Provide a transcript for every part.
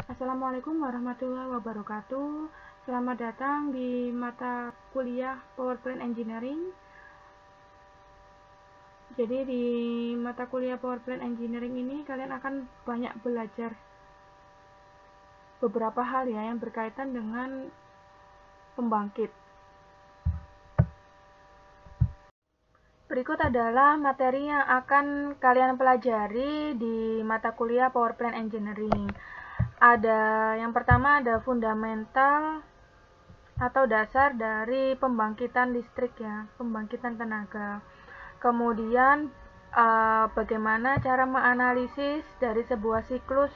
Assalamualaikum warahmatullahi wabarakatuh. Selamat datang di mata kuliah Power Plant Engineering. Jadi di mata kuliah Power Plant Engineering ini kalian akan banyak belajar beberapa hal ya yang berkaitan dengan pembangkit. Berikut adalah materi yang akan kalian pelajari di mata kuliah Power Plant Engineering. Yang pertama ada fundamental atau dasar dari pembangkitan listrik ya, pembangkitan tenaga. Kemudian bagaimana cara menganalisis dari sebuah siklus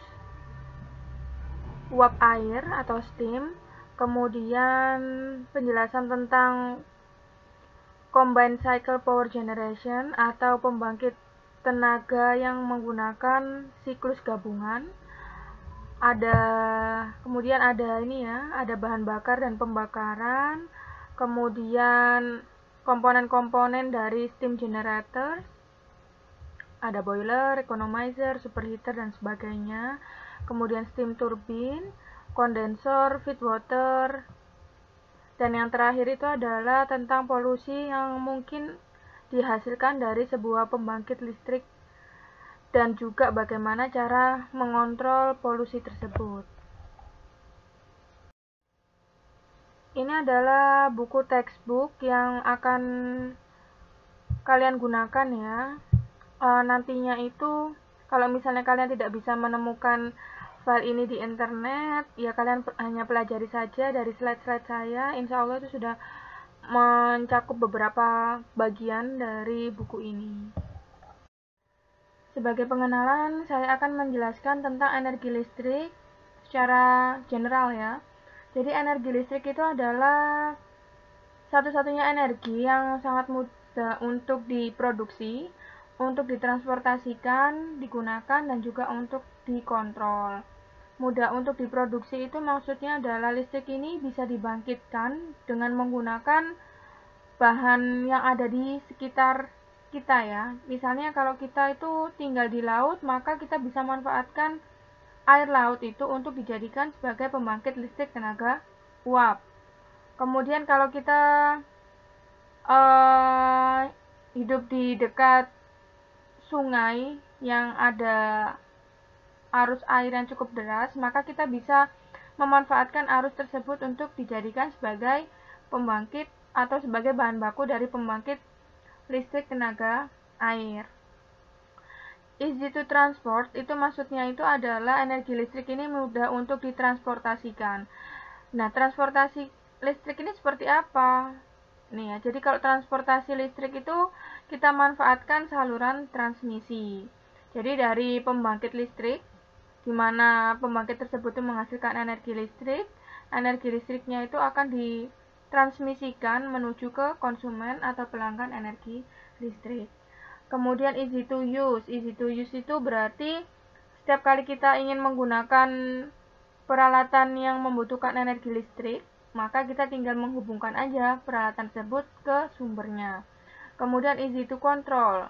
uap air atau steam. Kemudian penjelasan tentang combined cycle power generation atau pembangkit tenaga yang menggunakan siklus gabungan. Kemudian ada bahan bakar dan pembakaran. Kemudian komponen-komponen dari steam generator, ada boiler, economizer, superheater dan sebagainya. Kemudian steam turbine, kondensor, feed water, dan yang terakhir itu adalah tentang polusi yang mungkin dihasilkan dari sebuah pembangkit listrik dan juga bagaimana cara mengontrol polusi tersebut. Ini adalah buku textbook yang akan kalian gunakan ya. Nantinya itu kalau misalnya kalian tidak bisa menemukan file ini di internet, ya kalian hanya pelajari saja dari slide-slide saya. Insya Allah itu sudah mencakup beberapa bagian dari buku ini. Sebagai pengenalan, saya akan menjelaskan tentang energi listrik secara general ya. Jadi energi listrik itu adalah satu-satunya energi yang sangat mudah untuk diproduksi, untuk ditransportasikan, digunakan, dan juga untuk dikontrol. Mudah untuk diproduksi itu maksudnya adalah listrik ini bisa dibangkitkan dengan menggunakan bahan yang ada di sekitar kita ya. Misalnya kalau kita itu tinggal di laut, maka kita bisa manfaatkan air laut itu untuk dijadikan sebagai pembangkit listrik tenaga uap. Kemudian kalau kita hidup di dekat sungai yang ada arus air yang cukup deras, maka kita bisa memanfaatkan arus tersebut untuk dijadikan sebagai pembangkit atau sebagai bahan baku dari pembangkit listrik tenaga air. Easy to transport itu maksudnya itu adalah energi listrik ini mudah untuk ditransportasikan. Nah, transportasi listrik ini seperti apa? Nih ya, jadi kalau transportasi listrik itu kita manfaatkan saluran transmisi. Jadi dari pembangkit listrik, di mana pembangkit tersebut menghasilkan energi listriknya itu akan ditransmisikan menuju ke konsumen atau pelanggan energi listrik. Kemudian easy to use itu berarti setiap kali kita ingin menggunakan peralatan yang membutuhkan energi listrik, maka kita tinggal menghubungkan aja peralatan tersebut ke sumbernya. Kemudian easy to control.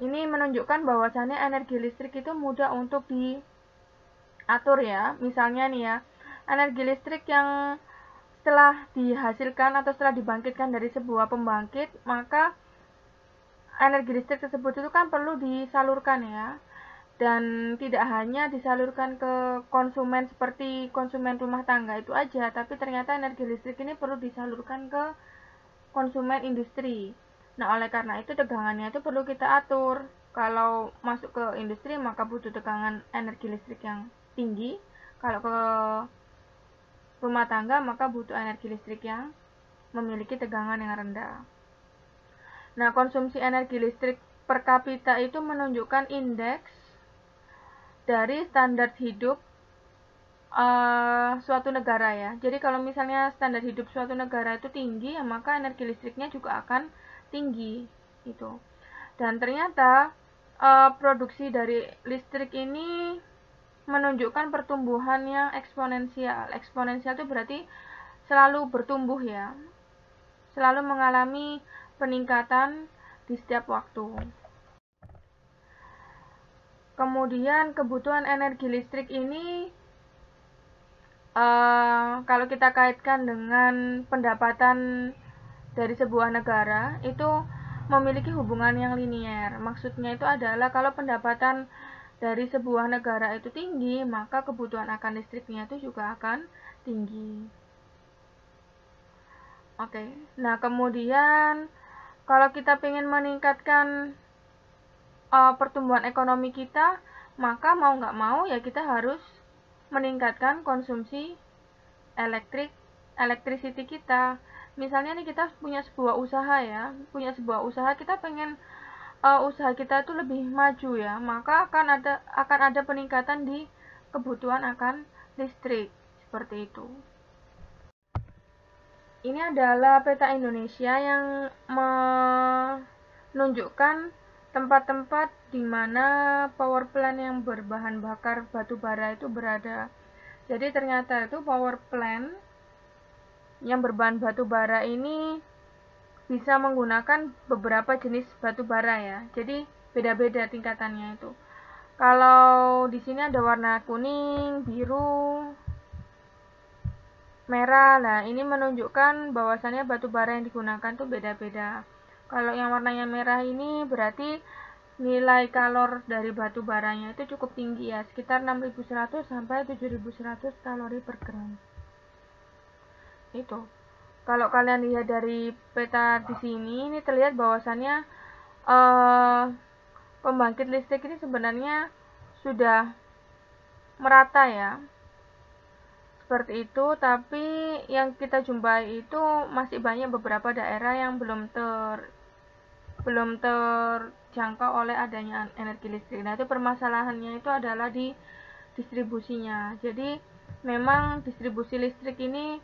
Ini menunjukkan bahwasannya energi listrik itu mudah untuk diatur ya. Misalnya nih ya, energi listrik yang setelah dihasilkan atau setelah dibangkitkan dari sebuah pembangkit, maka energi listrik tersebut itu kan perlu disalurkan ya. Dan tidak hanya disalurkan ke konsumen seperti konsumen rumah tangga itu aja, tapi ternyata energi listrik ini perlu disalurkan ke konsumen industri. Nah, oleh karena itu tegangannya itu perlu kita atur. Kalau masuk ke industri maka butuh tegangan energi listrik yang tinggi. Kalau ke rumah tangga maka butuh energi listrik yang memiliki tegangan yang rendah. Nah, konsumsi energi listrik per kapita itu menunjukkan indeks dari standar hidup suatu negara ya. Jadi kalau misalnya standar hidup suatu negara itu tinggi, ya maka energi listriknya juga akan tinggi gitu. Dan ternyata produksi dari listrik ini menunjukkan pertumbuhan yang eksponensial. Eksponensial itu berarti selalu bertumbuh ya. Selalu mengalami peningkatan di setiap waktu. Kemudian kebutuhan energi listrik ini kalau kita kaitkan dengan pendapatan dari sebuah negara, itu memiliki hubungan yang linier. Maksudnya itu adalah kalau pendapatan dari sebuah negara itu tinggi, maka kebutuhan akan listriknya itu juga akan tinggi. Oke, nah kemudian kalau kita ingin meningkatkan pertumbuhan ekonomi kita, maka mau nggak mau ya kita harus meningkatkan konsumsi electricity kita. Misalnya nih kita punya sebuah usaha ya, kita pengen usaha kita itu lebih maju ya, maka akan ada peningkatan di kebutuhan akan listrik seperti itu. Ini adalah peta Indonesia yang menunjukkan tempat-tempat di mana power plant yang berbahan bakar batu bara itu berada. Jadi ternyata itu power plant yang berbahan batu bara ini bisa menggunakan beberapa jenis batu bara ya. Jadi beda-beda tingkatannya itu. Kalau di sini ada warna kuning, biru, merah. Nah, ini menunjukkan bahwasannya batu bara yang digunakan tuh beda-beda. Kalau yang warnanya merah ini berarti nilai kalor dari batu baranya itu cukup tinggi ya, sekitar 6100 sampai 7100 kalori per gram. Itu. Kalau kalian lihat dari peta di sini, ini terlihat bahwasannya pembangkit listrik ini sebenarnya sudah merata ya. Seperti itu, tapi yang kita jumpai itu masih banyak beberapa daerah yang belum terjangkau oleh adanya energi listrik. Nah, itu permasalahannya itu adalah di distribusinya. Jadi, memang distribusi listrik ini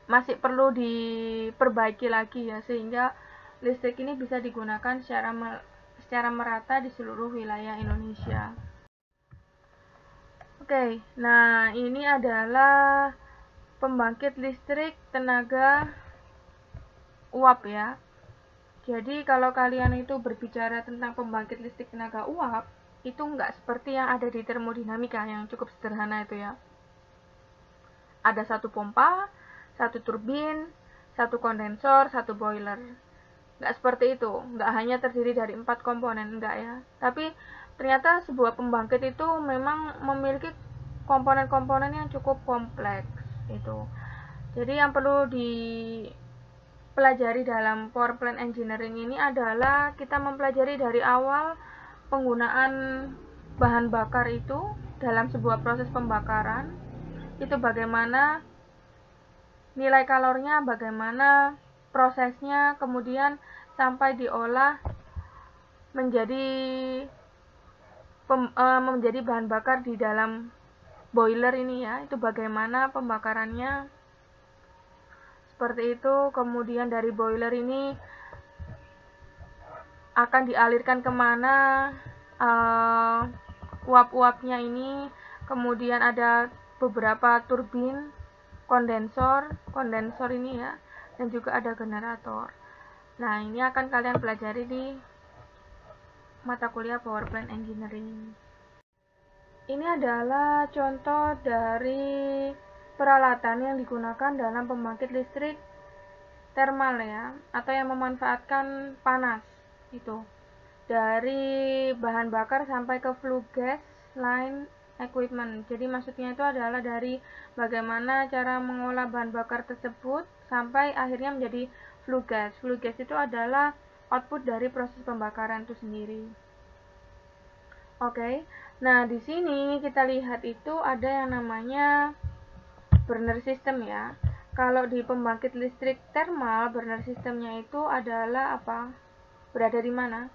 masih perlu diperbaiki lagi ya, sehingga listrik ini bisa digunakan secara merata di seluruh wilayah Indonesia. Oke, nah ini adalah pembangkit listrik tenaga uap ya. Jadi kalau kalian itu berbicara tentang pembangkit listrik tenaga uap, itu nggak seperti yang ada di termodinamika yang cukup sederhana itu ya. Ada satu pompa, satu turbin, satu kondensor, satu boiler. Nggak seperti itu, nggak hanya terdiri dari 4 komponen, enggak ya. Tapi ternyata sebuah pembangkit itu memang memiliki komponen-komponen yang cukup kompleks itu. Jadi yang perlu dipelajari dalam power plant engineering ini adalah kita mempelajari dari awal penggunaan bahan bakar itu dalam sebuah proses pembakaran, itu bagaimana nilai kalornya, bagaimana prosesnya, kemudian sampai diolah menjadi bahan bakar di dalam boiler ini ya, itu bagaimana pembakarannya seperti itu. Kemudian dari boiler ini akan dialirkan kemana uap-uapnya ini, kemudian ada beberapa turbin, kondensor ini ya, dan juga ada generator. Nah, ini akan kalian pelajari di mata kuliah Power Plant Engineering. Ini adalah contoh dari peralatan yang digunakan dalam pembangkit listrik thermal ya, atau yang memanfaatkan panas itu. Dari bahan bakar sampai ke flue gas line equipment. Jadi maksudnya itu adalah dari bagaimana cara mengolah bahan bakar tersebut sampai akhirnya menjadi flue gas. Flue gas itu adalah output dari proses pembakaran itu sendiri. Oke. Nah, di sini kita lihat itu ada yang namanya burner system ya. Kalau di pembangkit listrik thermal, burner systemnya itu adalah apa? Berada di mana?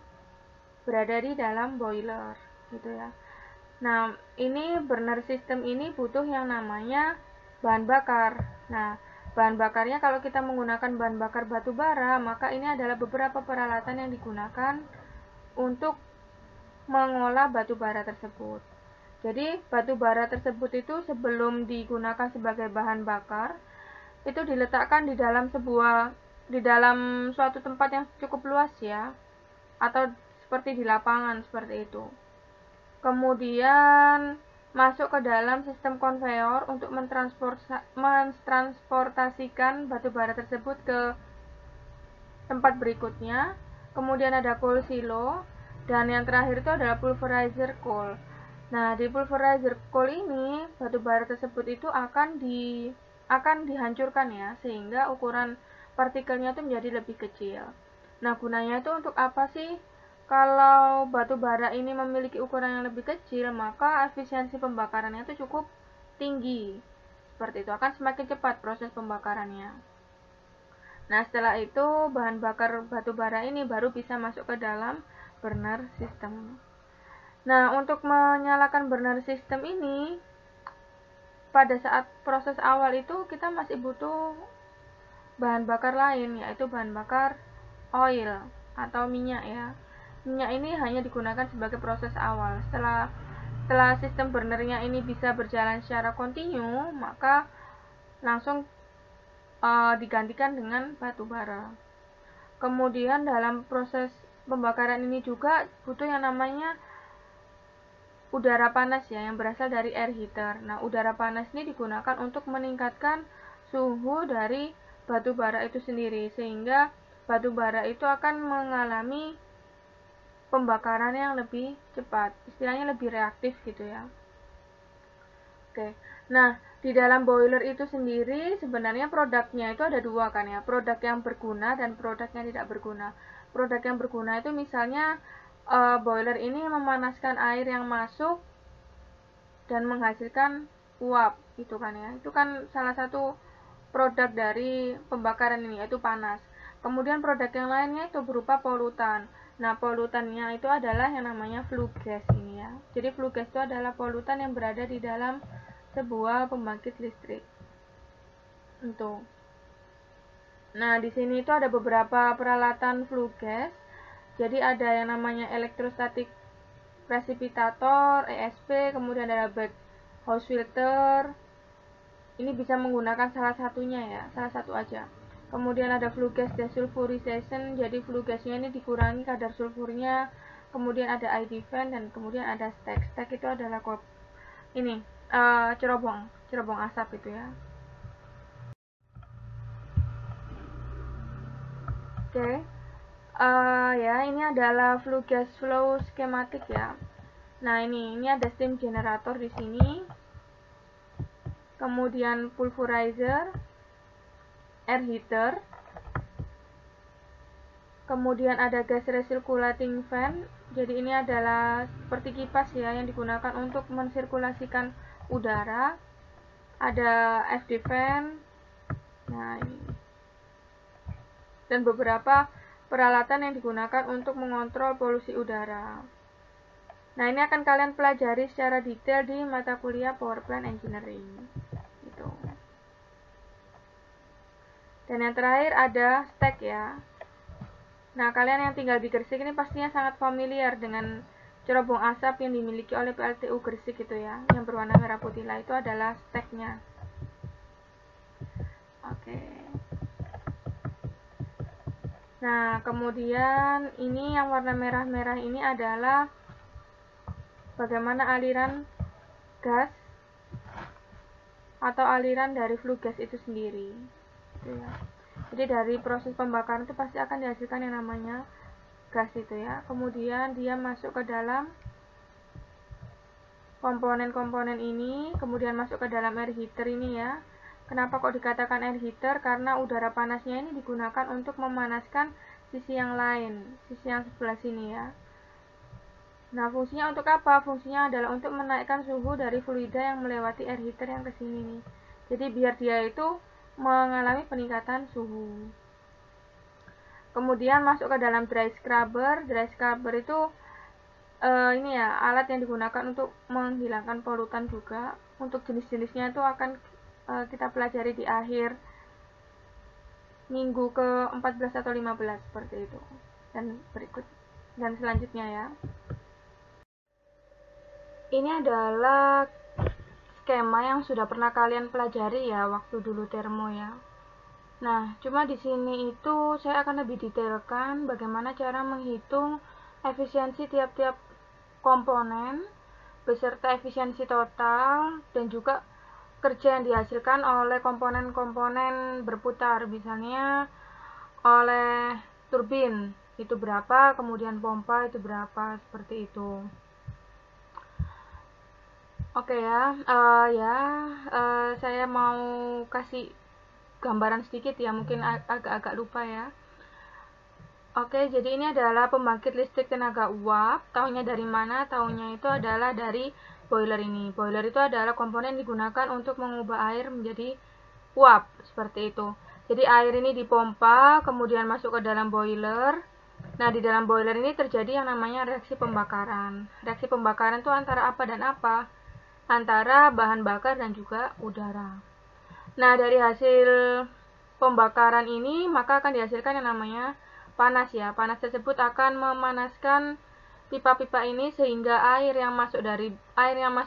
Berada di dalam boiler gitu ya. Nah, ini burner system ini butuh yang namanya bahan bakar. Nah, bahan bakarnya kalau kita menggunakan bahan bakar batu bara, maka ini adalah beberapa peralatan yang digunakan untuk mengolah batu bara tersebut. Jadi, batu bara tersebut itu sebelum digunakan sebagai bahan bakar, itu diletakkan di dalam suatu tempat yang cukup luas ya, atau seperti di lapangan seperti itu. Kemudian masuk ke dalam sistem konveyor untuk mentransportasikan batu bara tersebut ke tempat berikutnya. Kemudian ada coal silo, dan yang terakhir itu adalah pulverizer coal. Nah, di pulverizer coal ini batu bara tersebut itu akan dihancurkan ya, sehingga ukuran partikelnya itu menjadi lebih kecil. Nah, gunanya itu untuk apa sih? Kalau batu bara ini memiliki ukuran yang lebih kecil, maka efisiensi pembakarannya itu cukup tinggi. Seperti itu, akan semakin cepat proses pembakarannya. Nah, setelah itu bahan bakar batu bara ini baru bisa masuk ke dalam burner system. Nah, untuk menyalakan burner system ini, pada saat proses awal itu kita masih butuh bahan bakar lain, yaitu bahan bakar oil atau minyak ya. Minyak ini hanya digunakan sebagai proses awal. Setelah sistem burnernya ini bisa berjalan secara kontinu, maka langsung digantikan dengan batu bara. Kemudian dalam proses pembakaran ini juga butuh yang namanya udara panas ya, yang berasal dari air heater. Nah, udara panas ini digunakan untuk meningkatkan suhu dari batu bara itu sendiri, sehingga batu bara itu akan mengalami pembakaran yang lebih cepat, istilahnya lebih reaktif gitu ya. Oke, nah di dalam boiler itu sendiri sebenarnya produknya itu ada dua kan ya, produk yang berguna dan produk yang tidak berguna. Produk yang berguna itu misalnya boiler ini memanaskan air yang masuk dan menghasilkan uap, itu kan ya, itu kan salah satu produk dari pembakaran ini, yaitu panas. Kemudian produk yang lainnya itu berupa polutan. Nah, polutannya itu adalah yang namanya flue gas ini ya. Jadi flue gas itu adalah polutan yang berada di dalam sebuah pembangkit listrik. Untuk. Nah, di sini itu ada beberapa peralatan flue gas. Jadi ada yang namanya electrostatic precipitator, ESP, kemudian ada backhouse filter. Ini bisa menggunakan salah satunya ya, salah satu aja. Kemudian ada flue gas desulfurization, jadi flue gasnya ini dikurangi kadar sulfurnya. Kemudian ada ID fan dan kemudian ada stack. Stack itu adalah cerobong asap itu ya. Oke. Ya, ini adalah flue gas flow schematic ya. Nah, ini ada steam generator di sini. Kemudian pulverizer, air heater, kemudian ada gas recirculating fan. Jadi ini adalah seperti kipas ya, yang digunakan untuk mensirkulasikan udara. Ada FD fan. Nah, ini. Dan beberapa peralatan yang digunakan untuk mengontrol polusi udara. Nah, ini akan kalian pelajari secara detail di mata kuliah Power Plant Engineering. Gitu. Dan yang terakhir ada stack ya. Nah, kalian yang tinggal di Gresik ini pastinya sangat familiar dengan cerobong asap yang dimiliki oleh PLTU Gresik itu ya, yang berwarna merah putih lah, itu adalah stacknya. Oke. Nah, kemudian ini yang warna merah-merah ini adalah bagaimana aliran gas atau aliran dari flue gas itu sendiri. Gitu ya. Jadi dari proses pembakaran itu pasti akan dihasilkan yang namanya gas itu ya. Kemudian dia masuk ke dalam komponen-komponen ini, kemudian masuk ke dalam air heater ini ya. Kenapa kok dikatakan air heater? Karena udara panasnya ini digunakan untuk memanaskan sisi yang lain, sisi yang sebelah sini ya. Nah, fungsinya untuk apa? Fungsinya adalah untuk menaikkan suhu dari fluida yang melewati air heater yang ke sini nih. Jadi biar dia itu mengalami peningkatan suhu. Kemudian masuk ke dalam dry scrubber. Dry scrubber itu ini ya, alat yang digunakan untuk menghilangkan polutan juga. Untuk jenis-jenisnya itu akan kita pelajari di akhir minggu ke-14 atau 15 seperti itu. Dan selanjutnya ya. Ini adalah skema yang sudah pernah kalian pelajari ya waktu dulu termo ya. Nah, cuma di sini itu saya akan lebih detailkan bagaimana cara menghitung efisiensi tiap-tiap komponen beserta efisiensi total dan juga kerja yang dihasilkan oleh komponen-komponen berputar, misalnya oleh turbin itu berapa, kemudian pompa itu berapa, seperti itu. Oke ya, saya mau kasih gambaran sedikit ya, mungkin agak-agak lupa ya. Oke, jadi ini adalah pembangkit listrik tenaga uap. Taunya dari mana? Taunya itu adalah dari boiler ini. Boiler itu adalah komponen yang digunakan untuk mengubah air menjadi uap, seperti itu. Jadi air ini dipompa, kemudian masuk ke dalam boiler. Nah, di dalam boiler ini terjadi yang namanya reaksi pembakaran. Reaksi pembakaran itu antara apa dan apa? Antara bahan bakar dan juga udara. Nah, dari hasil pembakaran ini maka akan dihasilkan yang namanya panas ya. Panas tersebut akan memanaskan pipa-pipa ini sehingga air yang masuk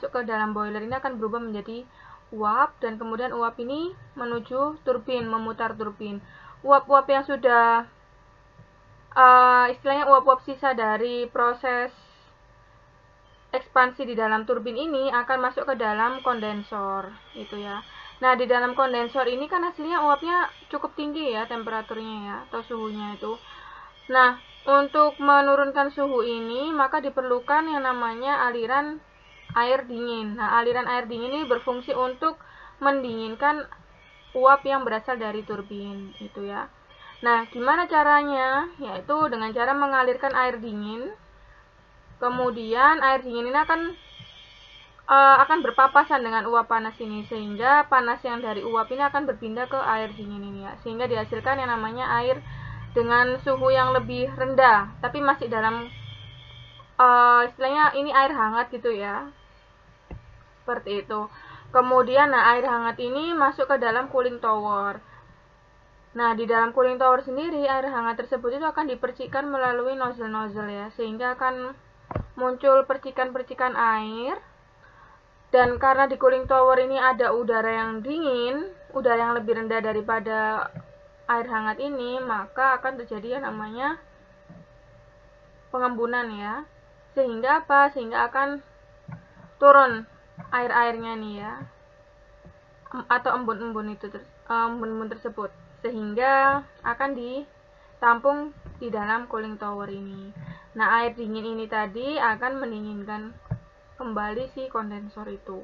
ke dalam boiler ini akan berubah menjadi uap, dan kemudian uap ini menuju turbin, memutar turbin. Uap-uap yang sudah istilahnya uap-uap sisa dari proses ekspansi di dalam turbin ini akan masuk ke dalam kondensor, itu ya. Nah, di dalam kondensor ini kan aslinya uapnya cukup tinggi ya temperaturnya ya, atau suhunya itu. Nah, untuk menurunkan suhu ini maka diperlukan yang namanya aliran air dingin. Nah, aliran air dingin ini berfungsi untuk mendinginkan uap yang berasal dari turbin, itu ya. Nah, gimana caranya? Yaitu dengan cara mengalirkan air dingin. Kemudian air dingin ini akan berpapasan dengan uap panas ini, sehingga panas yang dari uap ini akan berpindah ke air dingin ini ya, sehingga dihasilkan yang namanya air dengan suhu yang lebih rendah, tapi masih dalam istilahnya ini air hangat gitu ya, seperti itu. Kemudian air hangat ini masuk ke dalam cooling tower. Nah, di dalam cooling tower sendiri air hangat tersebut itu akan dipercikan melalui nozzle-nozzle ya, sehingga akan muncul percikan-percikan air. Dan karena di cooling tower ini ada udara yang dingin, udara yang lebih rendah daripada air hangat ini, maka akan terjadi yang namanya pengembunan ya. Sehingga apa? Sehingga akan turun air-airnya nih ya, atau embun-embun tersebut, sehingga akan ditampung di dalam cooling tower ini. Nah, air dingin ini tadi akan mendinginkan kembali si kondensor itu.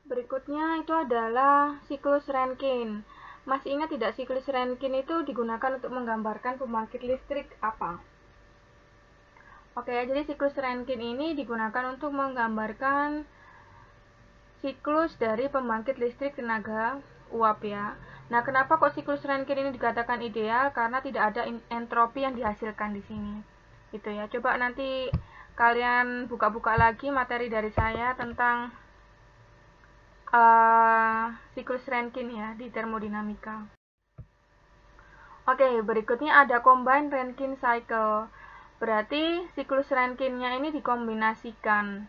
Berikutnya itu adalah siklus Rankine. Masih ingat tidak, siklus Rankine itu digunakan untuk menggambarkan pembangkit listrik apa? Oke, jadi siklus Rankine ini digunakan untuk menggambarkan siklus dari pembangkit listrik tenaga uap ya. Nah, kenapa kok siklus Rankine ini dikatakan ideal? Karena tidak ada entropi yang dihasilkan di sini. Itu ya. Coba nanti kalian buka-buka lagi materi dari saya tentang siklus Rankine ya di termodinamika. Oke, berikutnya ada combined Rankine cycle. Berarti siklus Rankine-nya ini dikombinasikan.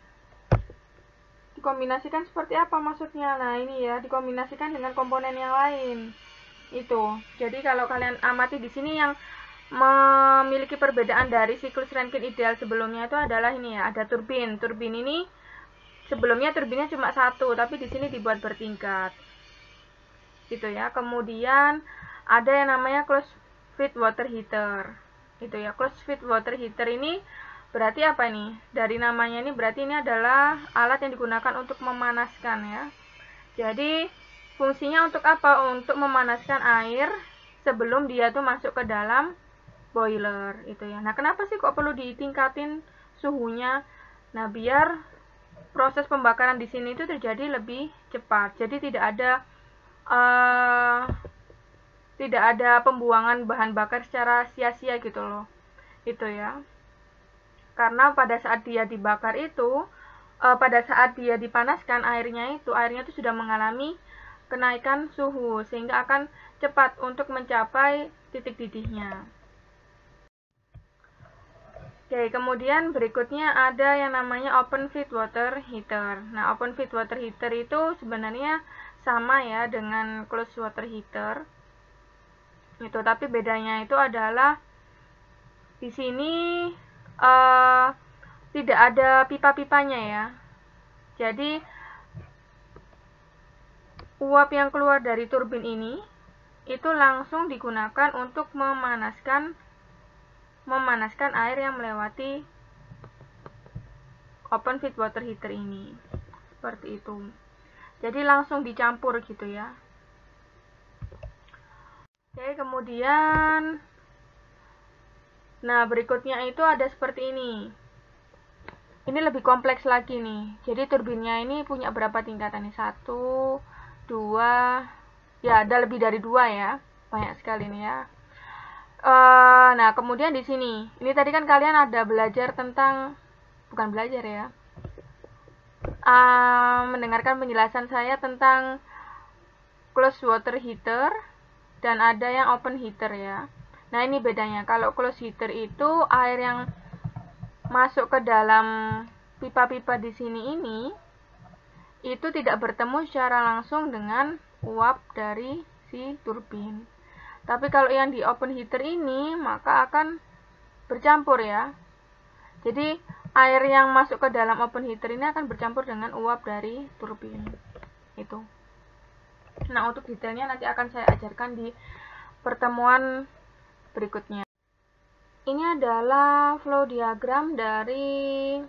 Dikombinasikan seperti apa maksudnya? Nah, ini ya, dikombinasikan dengan komponen yang lain. Itu. Jadi kalau kalian amati di sini yang memiliki perbedaan dari siklus Rankine ideal sebelumnya itu adalah ini ya, ada turbin. Turbin ini sebelumnya turbinnya cuma satu, tapi di sini dibuat bertingkat. Gitu ya. Kemudian ada yang namanya closed feed water heater. Itu ya. Closed feed water heater ini berarti apa nih? Dari namanya ini berarti ini adalah alat yang digunakan untuk memanaskan ya. Jadi fungsinya untuk apa? Untuk memanaskan air sebelum dia tuh masuk ke dalam boiler itu ya. Nah, kenapa sih kok perlu ditingkatin suhunya? Nah, biar proses pembakaran di sini itu terjadi lebih cepat. Jadi tidak ada pembuangan bahan bakar secara sia-sia gitu loh. Itu ya. Karena pada saat dia dibakar itu, pada saat dia dipanaskan airnya itu sudah mengalami kenaikan suhu sehingga akan cepat untuk mencapai titik didihnya. Oke, kemudian berikutnya ada yang namanya open feed water heater. Nah, open feed water heater itu sebenarnya sama ya dengan closed water heater. Itu, tapi bedanya itu adalah di sini tidak ada pipa-pipanya ya. Jadi uap yang keluar dari turbin ini itu langsung digunakan untuk memanaskan air yang melewati open feed water heater ini. Seperti itu. Jadi langsung dicampur gitu ya. Oke, kemudian berikutnya itu ada seperti ini. Ini lebih kompleks lagi nih. Jadi turbinnya ini punya berapa tingkatan nih? 1, 2, ya ada lebih dari 2 ya. Banyak sekali nih ya. Nah, kemudian di sini. Ini tadi kan kalian ada belajar tentang, bukan belajar ya. Mendengarkan penjelasan saya tentang closed water heater dan ada yang open heater ya. Nah, ini bedanya. Kalau closed heater itu air yang masuk ke dalam pipa-pipa di sini ini itu tidak bertemu secara langsung dengan uap dari si turbin. Tapi kalau yang di open heater ini maka akan bercampur ya. Jadi air yang masuk ke dalam open heater ini akan bercampur dengan uap dari turbin. Itu. Nah, untuk detailnya nanti akan saya ajarkan di pertemuan berikutnya. Ini adalah flow diagram dari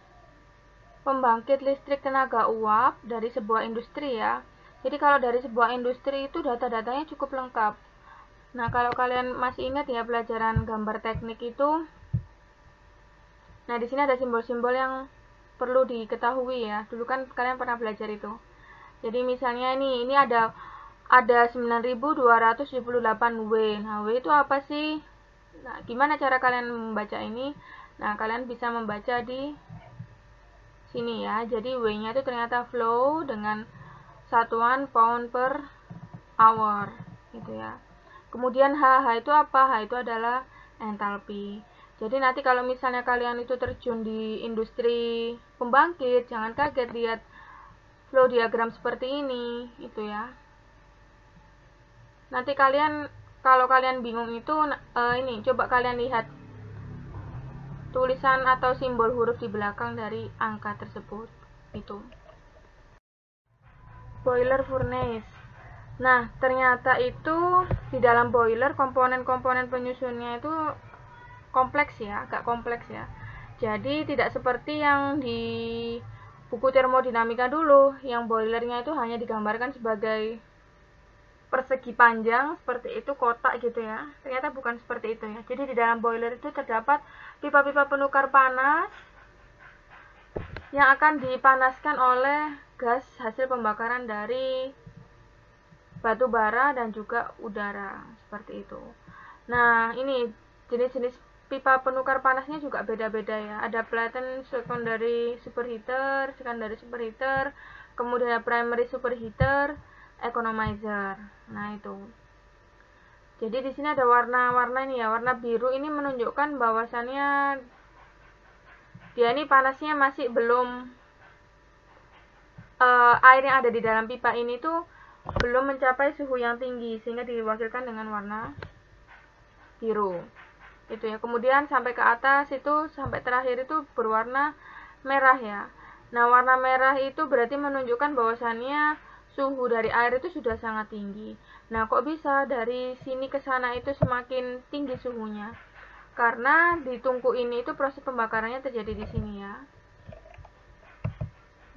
pembangkit listrik tenaga uap dari sebuah industri ya. Jadi kalau dari sebuah industri itu data-datanya cukup lengkap. Nah, kalau kalian masih ingat ya pelajaran gambar teknik itu, nah di sini ada simbol-simbol yang perlu diketahui ya. Dulu kan kalian pernah belajar itu. Jadi misalnya ini ada 9278 W. Nah, W itu apa sih? Nah, gimana cara kalian membaca ini? Nah, kalian bisa membaca di sini ya. Jadi W-nya itu ternyata flow dengan satuan pound per hour gitu ya. Kemudian H itu apa? H itu adalah entalpi. Jadi nanti kalau misalnya kalian itu terjun di industri pembangkit, jangan kaget lihat flow diagram seperti ini itu ya. Nanti kalau kalian bingung itu ini coba kalian lihat tulisan atau simbol huruf di belakang dari angka tersebut itu. Boiler furnace. Nah, ternyata itu di dalam boiler komponen-komponen penyusunnya itu kompleks ya, agak kompleks ya. Jadi tidak seperti yang di buku termodinamika dulu, yang boilernya itu hanya digambarkan sebagai persegi panjang seperti itu, kotak gitu ya. Ternyata bukan seperti itu ya. Jadi di dalam boiler itu terdapat pipa-pipa penukar panas yang akan dipanaskan oleh gas hasil pembakaran dari batu bara dan juga udara seperti itu. Nah, ini jenis-jenis pipa penukar panasnya juga beda-beda ya. Ada platen secondary superheater, kemudian ada primary superheater, economizer. Nah, itu. Jadi di sini ada warna-warna ini ya. Warna biru ini menunjukkan bahwasannya dia ini panasnya masih belum air yang ada di dalam pipa ini tuh belum mencapai suhu yang tinggi sehingga diwakilkan dengan warna biru. Itu ya. Kemudian sampai ke atas itu sampai terakhir itu berwarna merah ya. Nah, warna merah itu berarti menunjukkan bahwasannya suhu dari air itu sudah sangat tinggi. Nah, kok bisa dari sini ke sana itu semakin tinggi suhunya? Karena di tungku ini itu proses pembakarannya terjadi di sini ya.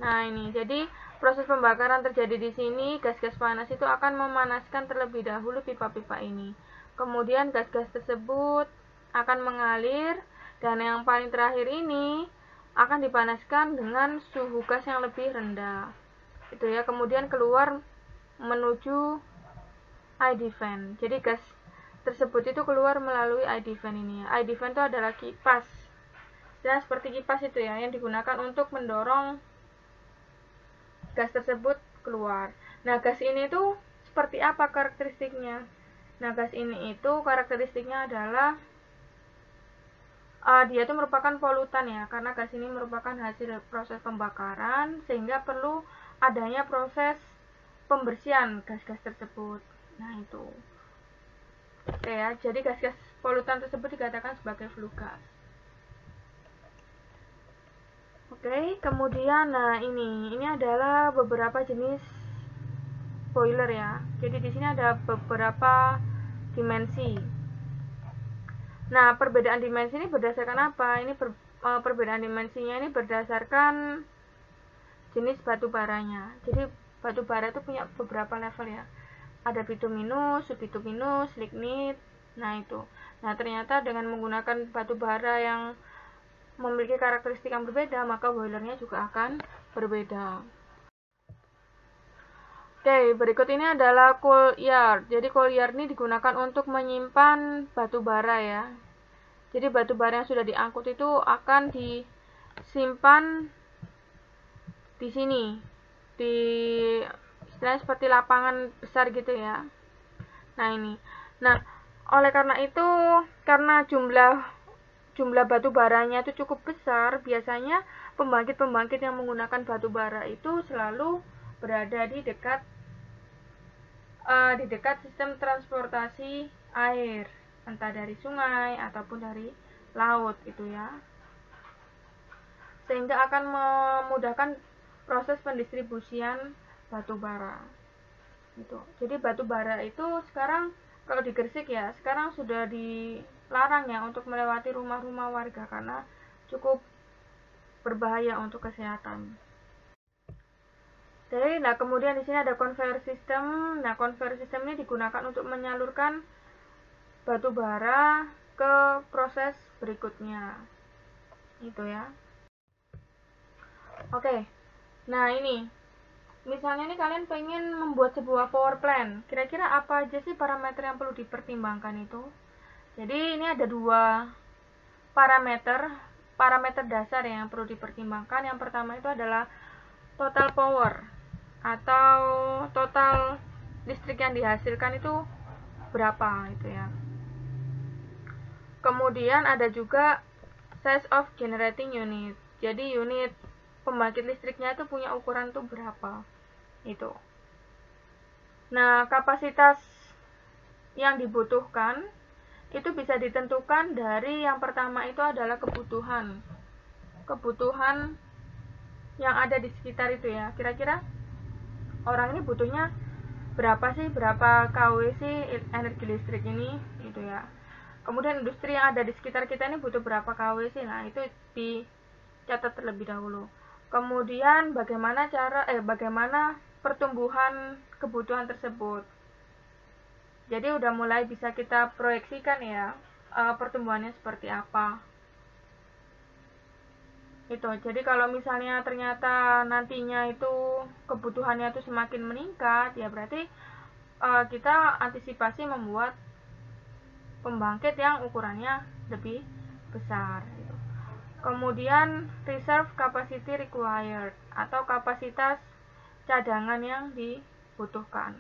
Nah, ini jadi proses pembakaran terjadi di sini, gas-gas panas itu akan memanaskan terlebih dahulu pipa-pipa ini. Kemudian gas-gas tersebut akan mengalir dan yang paling terakhir ini akan dipanaskan dengan suhu gas yang lebih rendah. Itu ya, kemudian keluar menuju ID fan. Jadi gas tersebut itu keluar melalui ID fan ini ya. ID fan itu adalah kipas. Dan seperti kipas itu ya yang digunakan untuk mendorong gas tersebut keluar. Nah, gas ini tuh seperti apa karakteristiknya? Nah, gas ini itu karakteristiknya adalah dia itu merupakan polutan ya, karena gas ini merupakan hasil proses pembakaran sehingga perlu adanya proses pembersihan gas-gas tersebut. Nah, itu. Oke ya, jadi gas-gas polutan tersebut dikatakan sebagai flue gas. Oke, kemudian nah ini adalah beberapa jenis boiler ya. Jadi di sini ada beberapa dimensi. Nah, perbedaan dimensi ini berdasarkan apa? Perbedaan dimensinya ini berdasarkan jenis batu baranya. Jadi batu bara itu punya beberapa level ya. Ada bituminus, subbituminus, lignit. Nah, itu. Nah, ternyata dengan menggunakan batu bara yang memiliki karakteristik yang berbeda, maka boilernya juga akan berbeda. Oke, berikut ini adalah coal yard. Jadi coal yard ini digunakan untuk menyimpan batu bara ya. Jadi batu bara yang sudah diangkut itu akan disimpan di sini, di istilahnya seperti lapangan besar gitu ya. Nah ini, nah oleh karena itu, karena jumlah batu baranya itu cukup besar, biasanya pembangkit-pembangkit yang menggunakan batu bara itu selalu berada di dekat sistem transportasi air, entah dari sungai ataupun dari laut itu ya, sehingga akan memudahkan proses pendistribusian batu bara itu. Jadi batu bara itu sekarang kalau di Gresik ya, sekarang sudah dilarang ya untuk melewati rumah-rumah warga karena cukup berbahaya untuk kesehatan. Jadi, nah kemudian di sini ada conveyor system. Nah, conveyor system ini digunakan untuk menyalurkan batu bara ke proses berikutnya. Itu ya. Oke. Nah, ini misalnya nih kalian pengen membuat sebuah power plant. Kira-kira apa aja sih parameter yang perlu dipertimbangkan itu? Jadi, ini ada dua parameter dasar yang perlu dipertimbangkan. Yang pertama itu adalah total power atau total listrik yang dihasilkan itu berapa itu ya. Kemudian ada juga size of generating unit. Jadi unit pembangkit listriknya itu punya ukuran tuh berapa itu. Nah, kapasitas yang dibutuhkan itu bisa ditentukan dari yang pertama itu adalah kebutuhan yang ada di sekitar itu ya. Kira-kira orang ini butuhnya berapa kW sih energi listrik ini gitu ya. Kemudian industri yang ada di sekitar kita ini butuh berapa kW sih. Nah, itu dicatat terlebih dahulu. Kemudian bagaimana pertumbuhan kebutuhan tersebut. Jadi udah mulai bisa kita proyeksikan ya, pertumbuhannya seperti apa. Itu. Jadi kalau misalnya ternyata nantinya itu kebutuhannya itu semakin meningkat, ya berarti kita antisipasi membuat pembangkit yang ukurannya lebih besar gitu. Kemudian reserve capacity required atau kapasitas cadangan yang dibutuhkan.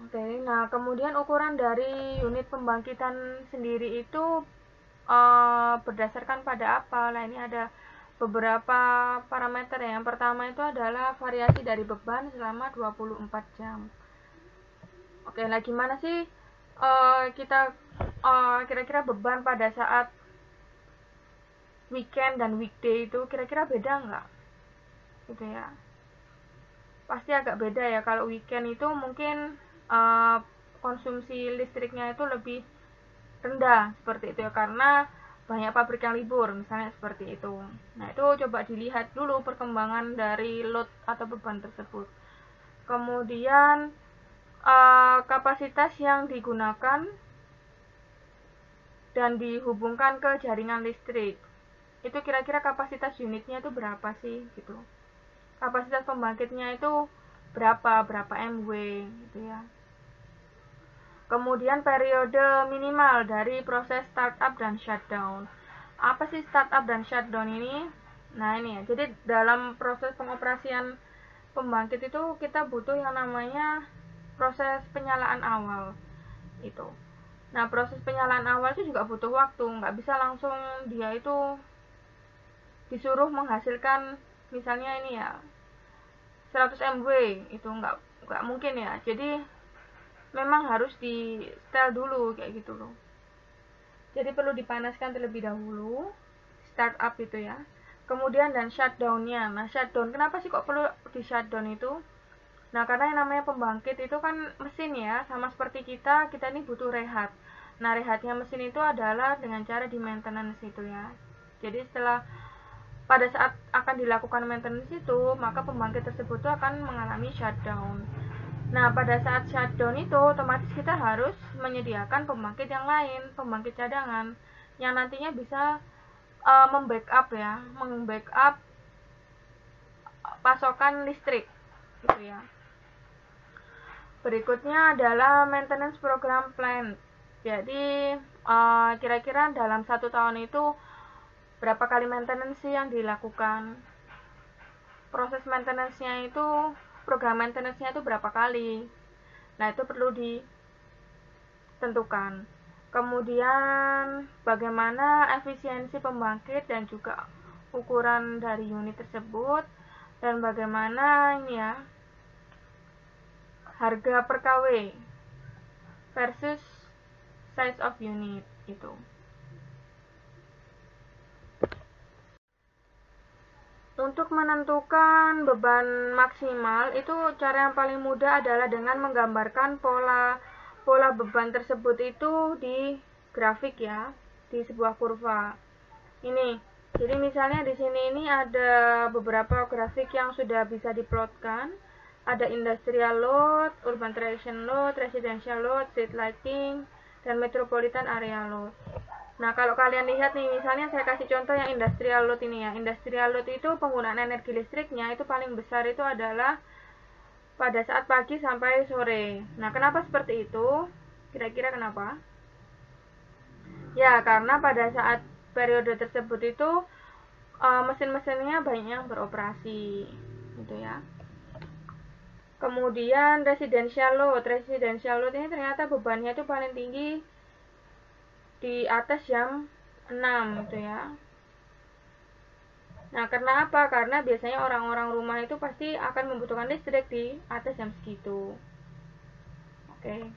Oke, nah kemudian ukuran dari unit pembangkitan sendiri itu berdasarkan pada apa? Nah, ini ada beberapa parameter ya. Yang pertama itu adalah variasi dari beban selama 24 jam. Oke, nah gimana sih kita kira-kira beban pada saat weekend dan weekday itu kira-kira beda nggak? Gitu ya. Pasti agak beda ya. Kalau weekend itu mungkin konsumsi listriknya itu lebih rendah seperti itu ya, karena banyak pabrik yang libur misalnya seperti itu. Nah, itu coba dilihat dulu perkembangan dari load atau beban tersebut. Kemudian kapasitas yang digunakan dan dihubungkan ke jaringan listrik. Itu kira-kira kapasitas unitnya itu berapa sih gitu. Kapasitas pembangkitnya itu berapa MW gitu ya. Kemudian periode minimal dari proses startup dan shutdown. Apa sih startup dan shutdown ini? Nah, ini ya. Jadi dalam proses pengoperasian pembangkit itu kita butuh yang namanya proses penyalaan awal. Itu. Nah, proses penyalaan awal itu juga butuh waktu, nggak bisa langsung dia itu disuruh menghasilkan misalnya ini ya 100 MW, itu nggak mungkin ya. Jadi memang harus di setel dulu kayak gitu loh. Jadi perlu dipanaskan terlebih dahulu, startup itu ya. Kemudian dan shutdown-nya. Nah, shutdown, kenapa sih kok perlu di shutdown itu? Nah, karena yang namanya pembangkit itu kan mesin ya, sama seperti kita ini butuh rehat. Nah, rehatnya mesin itu adalah dengan cara di maintenance itu ya. Jadi pada saat akan dilakukan maintenance itu, maka pembangkit tersebut akan mengalami shutdown. Nah, pada saat shutdown itu otomatis kita harus menyediakan pembangkit yang lain, pembangkit cadangan yang nantinya bisa membackup pasokan listrik gitu ya. Berikutnya adalah maintenance program plan. Jadi kira-kira dalam 1 tahun itu berapa kali maintenance yang dilakukan? Proses maintenance-nya itu, program maintenance-nya itu berapa kali? Nah, itu perlu ditentukan. Kemudian bagaimana efisiensi pembangkit dan juga ukuran dari unit tersebut, dan bagaimana ini ya, harga per kW versus size of unit itu. Untuk menentukan beban maksimal itu cara yang paling mudah adalah dengan menggambarkan pola beban tersebut itu di grafik ya, di sebuah kurva. Ini. Jadi misalnya di sini ini ada beberapa grafik yang sudah bisa diplotkan. Ada industrial load, urban tradition load, residential load, street lighting, dan metropolitan area load. Nah, kalau kalian lihat nih, misalnya saya kasih contoh yang industrial load ini ya. Industrial load itu penggunaan energi listriknya itu paling besar itu adalah pada saat pagi sampai sore. Nah, kenapa seperti itu? Kira-kira kenapa? Ya, karena pada saat periode tersebut itu mesin-mesinnya banyak yang beroperasi, gitu ya. Kemudian residential load ini ternyata bebannya itu paling tinggi di atas jam 6 gitu ya. Nah, karena apa? Karena biasanya orang-orang rumah itu pasti akan membutuhkan listrik di atas jam segitu. Oke.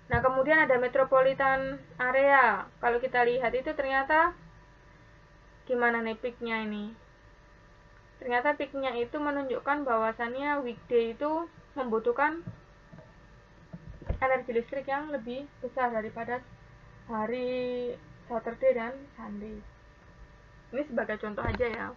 Nah, kemudian ada metropolitan area. Kalau kita lihat itu ternyata gimana nih peaknya ini? Ternyata peaknya itu menunjukkan bahwasannya weekday itu membutuhkan energi listrik yang lebih besar daripada hari Saturday dan Sunday. Ini sebagai contoh aja ya.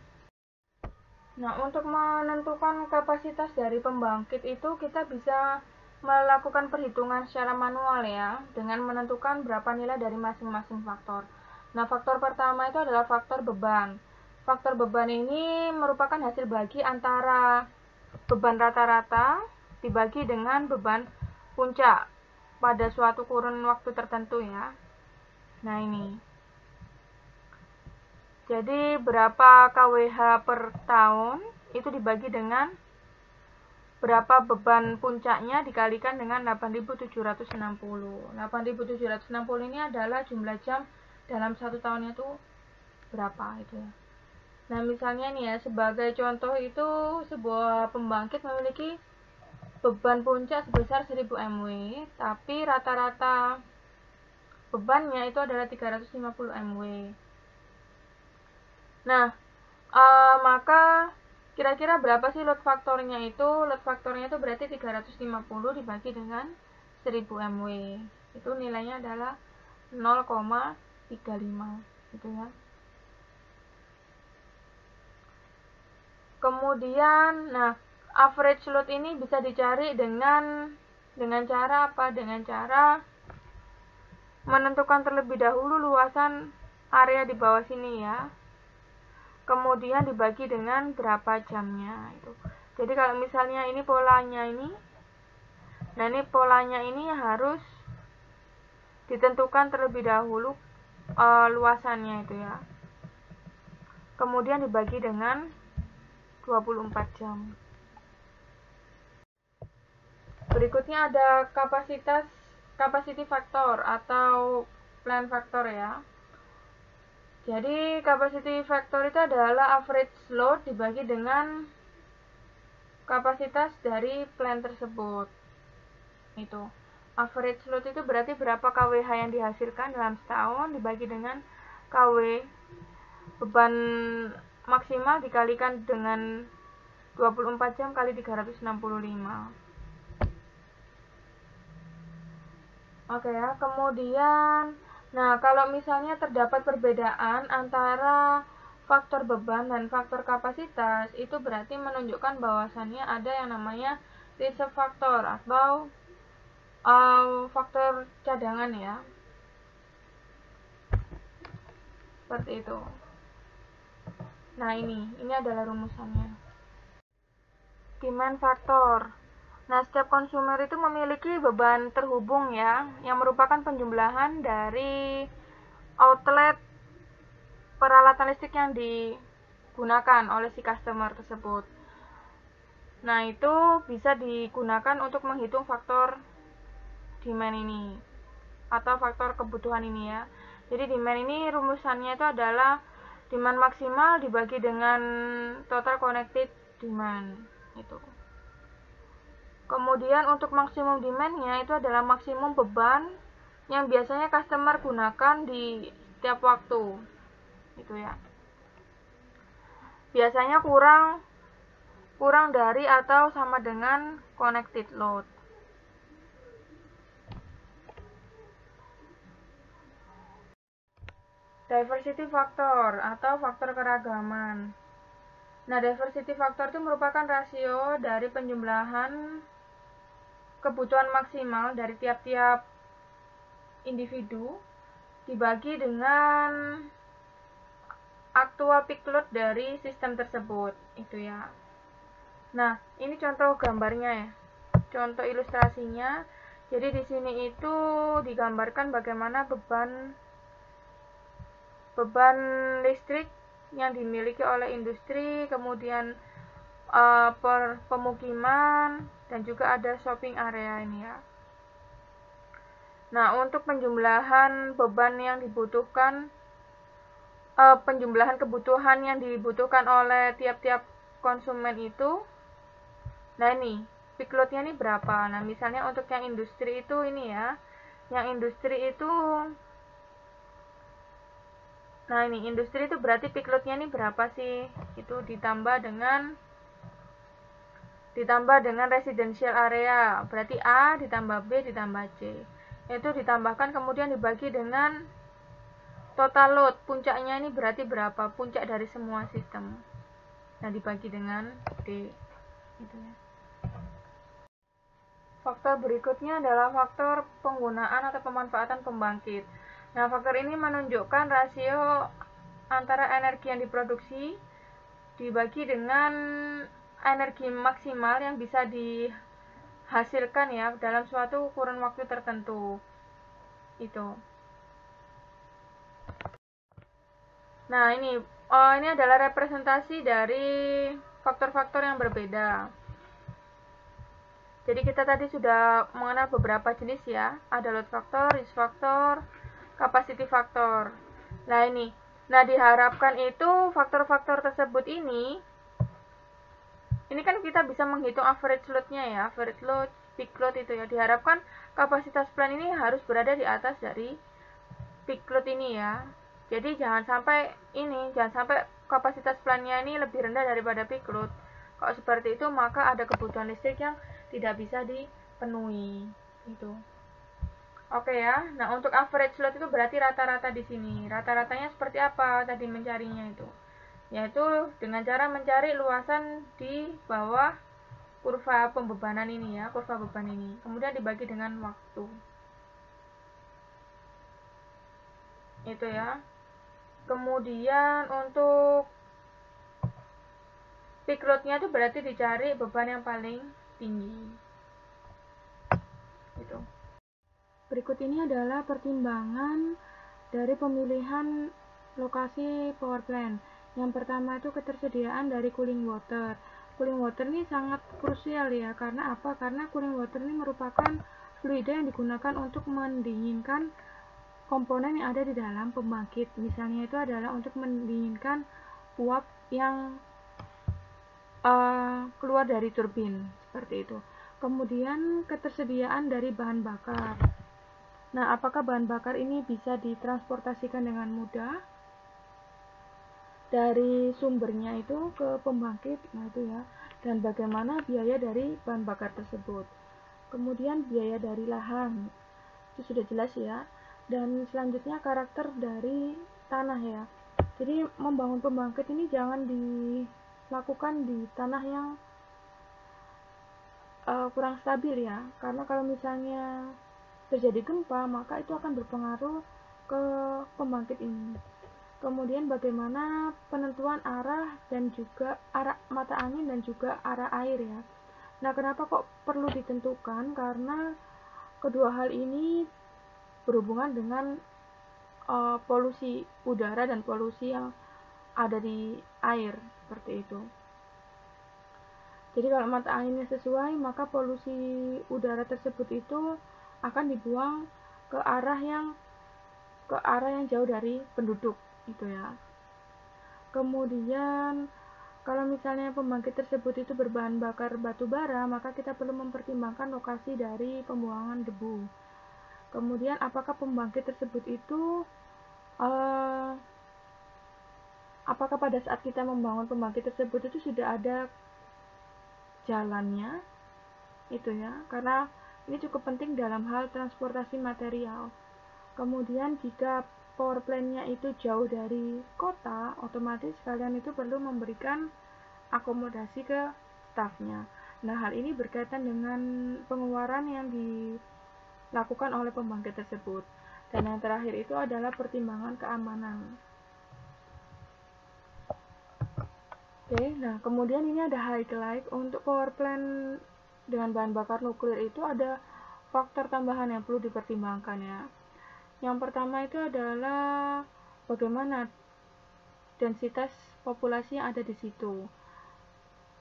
Nah, untuk menentukan kapasitas dari pembangkit itu kita bisa melakukan perhitungan secara manual ya, dengan menentukan berapa nilai dari masing-masing faktor. Nah, faktor pertama itu adalah faktor beban. Faktor beban ini merupakan hasil bagi antara beban rata-rata dibagi dengan beban puncak pada suatu kurun waktu tertentu ya. Nah, ini. Jadi berapa kWh per tahun itu dibagi dengan berapa beban puncaknya dikalikan dengan 8.760. 8.760 ini adalah jumlah jam dalam 1 tahunnya itu berapa itu ya. Nah, misalnya nih ya, sebagai contoh itu sebuah pembangkit memiliki beban puncak sebesar 1000 MW, tapi rata-rata bebannya itu adalah 350 MW. Nah, maka kira-kira berapa sih load faktornya itu? Load faktornya itu berarti 350 dibagi dengan 1000 MW. Itu nilainya adalah 0,35 gitu ya. Kemudian, nah, average load ini bisa dicari dengan cara apa? Dengan cara menentukan terlebih dahulu luasan area di bawah sini ya. Kemudian dibagi dengan berapa jamnya itu. Jadi kalau misalnya ini polanya ini, nah ini polanya ini harus ditentukan terlebih dahulu luasannya itu ya. Kemudian dibagi dengan 24 jam. Berikutnya ada capacity factor atau plan factor ya. Jadi capacity factor itu adalah average load dibagi dengan kapasitas dari plant tersebut. Itu. Average load itu berarti berapa kWh yang dihasilkan dalam setahun dibagi dengan kW beban maksimal dikalikan dengan 24 jam kali 365. Oke ya, kemudian nah kalau misalnya terdapat perbedaan antara faktor beban dan faktor kapasitas, itu berarti menunjukkan bahwasannya ada yang namanya reserve factor atau faktor cadangan ya. Seperti itu. Nah, ini adalah rumusannya. Demand factor. Nah, setiap konsumer itu memiliki beban terhubung ya, yang merupakan penjumlahan dari outlet peralatan listrik yang digunakan oleh si customer tersebut. Nah, itu bisa digunakan untuk menghitung faktor demand ini atau faktor kebutuhan ini ya. Jadi demand ini rumusannya itu adalah demand maksimal dibagi dengan total connected demand itu. Kemudian untuk maksimum demand-nya itu adalah maksimum beban yang biasanya customer gunakan di setiap waktu. Itu ya. Biasanya kurang dari atau sama dengan connected load. Diversity factor atau faktor keragaman. Nah, diversity factor itu merupakan rasio dari penjumlahan kebutuhan maksimal dari tiap-tiap individu dibagi dengan aktual peak load dari sistem tersebut, itu ya. Nah, ini contoh gambarnya ya. Contoh ilustrasinya. Jadi di sini itu digambarkan bagaimana beban listrik yang dimiliki oleh industri, kemudian pemukiman, dan juga ada shopping area ini ya. Nah, untuk penjumlahan beban yang dibutuhkan, penjumlahan kebutuhan yang dibutuhkan oleh tiap-tiap konsumen itu, nah ini peak load-nya ini berapa. Nah, misalnya untuk yang industri itu ini ya, yang industri itu, nah ini industri itu berarti peak load-nya ini berapa sih, itu ditambah dengan residential area, berarti A ditambah B ditambah C, itu ditambahkan kemudian dibagi dengan total load, puncaknya ini berarti berapa, puncak dari semua sistem, nah dibagi dengan D gitu ya. Faktor berikutnya adalah faktor penggunaan atau pemanfaatan pembangkit. Nah, faktor ini menunjukkan rasio antara energi yang diproduksi dibagi dengan energi maksimal yang bisa dihasilkan ya dalam suatu kurun waktu tertentu. Itu. Nah, ini adalah representasi dari faktor-faktor yang berbeda. Jadi kita tadi sudah mengenal beberapa jenis ya. Ada load factor, risk factor, capacity factor. Nah, ini. Nah, diharapkan itu faktor-faktor tersebut ini kan kita bisa menghitung average load-nya ya, average load, peak load itu ya. Diharapkan kapasitas plant ini harus berada di atas dari peak load ini ya. Jadi jangan sampai kapasitas plant-nya ini lebih rendah daripada peak load. Kalau seperti itu maka ada kebutuhan listrik yang tidak bisa dipenuhi. Itu. Oke ya. Nah, untuk average load itu berarti rata-rata di sini. Rata-ratanya seperti apa tadi mencarinya itu? Yaitu dengan cara mencari luasan di bawah kurva pembebanan ini ya, kurva beban ini. Kemudian dibagi dengan waktu. Itu ya. Kemudian untuk peak load-nya itu berarti dicari beban yang paling tinggi. Gitu. Berikut ini adalah pertimbangan dari pemilihan lokasi power plant. Yang pertama itu ketersediaan dari cooling water. Cooling water ini sangat krusial ya, karena apa? Karena cooling water ini merupakan fluida yang digunakan untuk mendinginkan komponen yang ada di dalam pembangkit. Misalnya itu adalah untuk mendinginkan uap yang keluar dari turbin, seperti itu. Kemudian ketersediaan dari bahan bakar. Nah, apakah bahan bakar ini bisa ditransportasikan dengan mudah dari sumbernya itu ke pembangkit? Nah, itu ya. Dan bagaimana biaya dari bahan bakar tersebut? Kemudian biaya dari lahan. Itu sudah jelas ya. Dan selanjutnya karakter dari tanah ya. Jadi membangun pembangkit ini jangan dilakukan di tanah yang kurang stabil ya, karena kalau misalnya terjadi gempa maka itu akan berpengaruh ke pembangkit ini. Kemudian bagaimana penentuan arah dan juga arah mata angin dan juga arah air ya. Nah, kenapa kok perlu ditentukan? Karena kedua hal ini berhubungan dengan polusi udara dan polusi yang ada di air, seperti itu. Jadi kalau mata anginnya sesuai, maka polusi udara tersebut itu akan dibuang ke arah yang jauh dari penduduk, itu ya. Kemudian kalau misalnya pembangkit tersebut itu berbahan bakar batu bara, maka kita perlu mempertimbangkan lokasi dari pembuangan debu. Kemudian apakah pembangkit tersebut itu apakah pada saat kita membangun pembangkit tersebut itu sudah ada jalannya, itu ya, karena ini cukup penting dalam hal transportasi material. Kemudian jika power plant-nya itu jauh dari kota, otomatis kalian itu perlu memberikan akomodasi ke stafnya. Nah, hal ini berkaitan dengan pengeluaran yang dilakukan oleh pembangkit tersebut. Dan yang terakhir itu adalah pertimbangan keamanan. Oke, nah kemudian ini ada highlight untuk power plant dengan bahan bakar nuklir itu ada faktor tambahan yang perlu dipertimbangkan ya. Yang pertama itu adalah bagaimana densitas populasi yang ada di situ.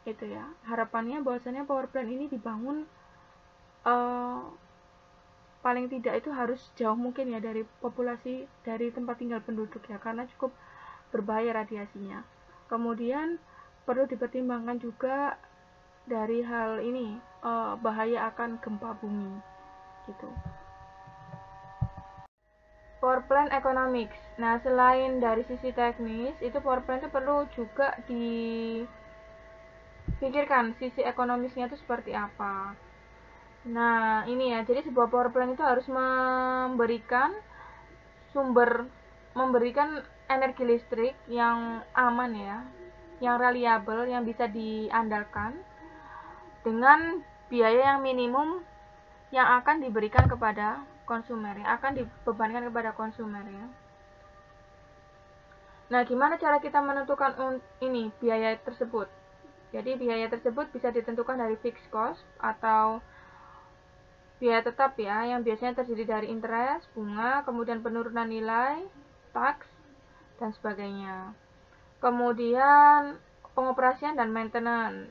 Itu ya. Harapannya bahwasanya power plant ini dibangun paling tidak itu harus jauh mungkin ya dari populasi, dari tempat tinggal penduduk ya, karena cukup berbahaya radiasinya. Kemudian perlu dipertimbangkan juga dari hal ini, bahaya akan gempa bumi gitu. Power plant economics. Nah, selain dari sisi teknis, itu power plant itu perlu juga dipikirkan sisi ekonomisnya itu seperti apa. Nah, ini ya, jadi sebuah power plant itu harus memberikan energi listrik yang aman ya, yang reliable, yang bisa diandalkan dengan biaya yang minimum yang akan diberikan kepada konsumer, yang akan dibebankan kepada konsumer ya. Nah, gimana cara kita menentukan ini biaya tersebut? Jadi biaya tersebut bisa ditentukan dari fixed cost atau biaya tetap ya, yang biasanya terdiri dari interest, bunga, kemudian penurunan nilai, tax, dan sebagainya. Kemudian pengoperasian dan maintenance.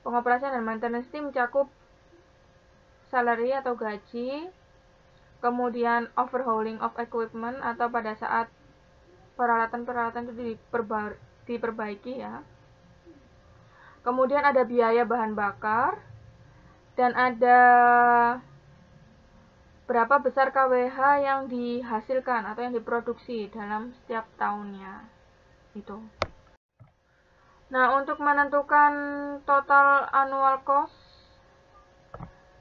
Pengoperasian dan maintenance ini mencakup salary atau gaji, kemudian overhauling of equipment atau pada saat peralatan-peralatan itu diperbaiki ya. Kemudian ada biaya bahan bakar dan ada berapa besar KWH yang dihasilkan atau yang diproduksi dalam setiap tahunnya. Itu. Nah, untuk menentukan total annual cost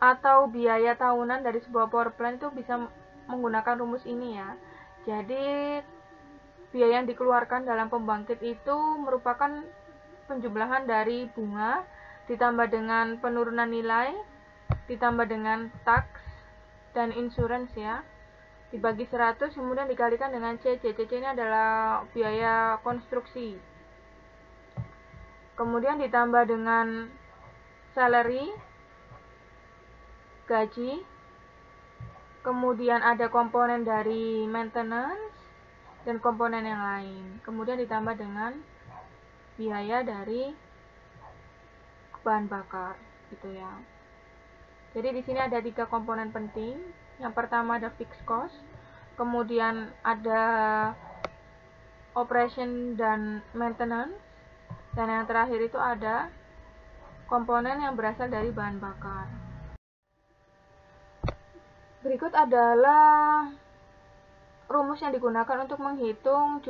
atau biaya tahunan dari sebuah power plant itu bisa menggunakan rumus ini ya. Jadi biaya yang dikeluarkan dalam pembangkit itu merupakan penjumlahan dari bunga ditambah dengan penurunan nilai ditambah dengan tax dan insurance ya, dibagi 100 kemudian dikalikan dengan CC. CC ini adalah biaya konstruksi, kemudian ditambah dengan salary, gaji, kemudian ada komponen dari maintenance dan komponen yang lain, kemudian ditambah dengan biaya dari bahan bakar gitu ya. Jadi di sini ada 3 komponen penting. Yang pertama ada fixed cost, kemudian ada operation dan maintenance, dan yang terakhir itu ada komponen yang berasal dari bahan bakar. Berikut adalah rumus yang digunakan untuk menghitung